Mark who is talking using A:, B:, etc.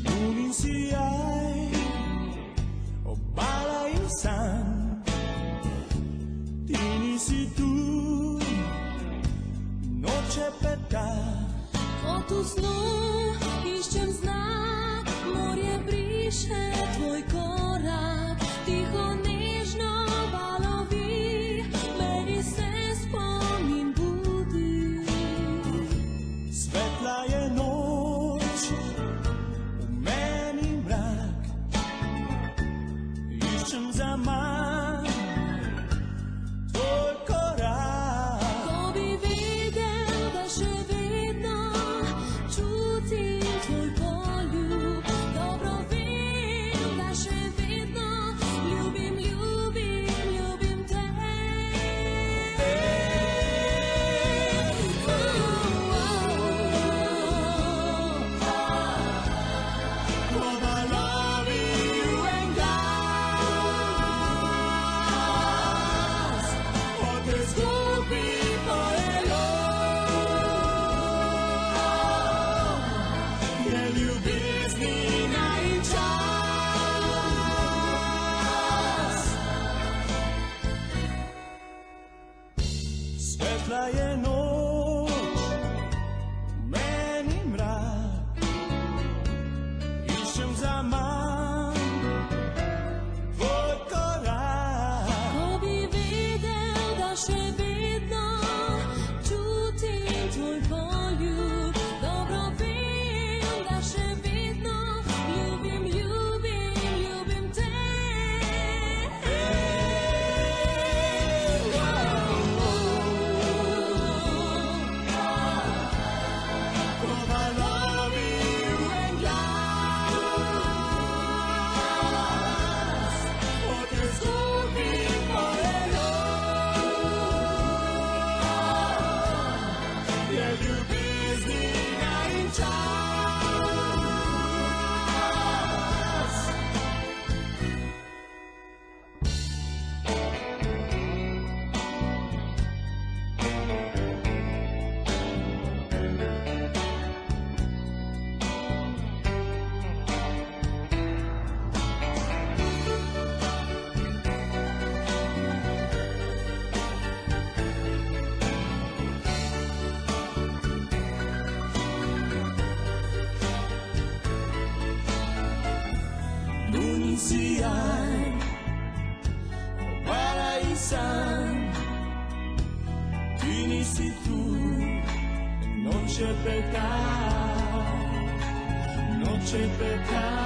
A: Lumisiai o bala insan Tinisi tu noće peta
B: Otu snu išćem znak, morje briše tvoj korak, tiho nežno valovi, meni se spomin budi.
A: Svetla je noć, u meni mrak, išćem zaman tvoj korak.
B: Ko bi videl da še vedno čutim tvoj poljub, dobro vem da še vedno ljubim, ljubim, ljubim te.
A: But I love you and glass, or this could be forever. Yeah, ljubiš mi najčas. Svetla je noć, meni mrak, išćem zaman tvoj korak.
B: Ko bi videl da še vedno čutim tvoj poljub, dobro vem da še vedno ljubim, ljubim, ljubim te.
A: But I love you and glass, or this could be forever. Yeah, ljubiš mi najčas. Lumisiai o bala insan Tinisi tu non c'è peccato, non c'è peccato.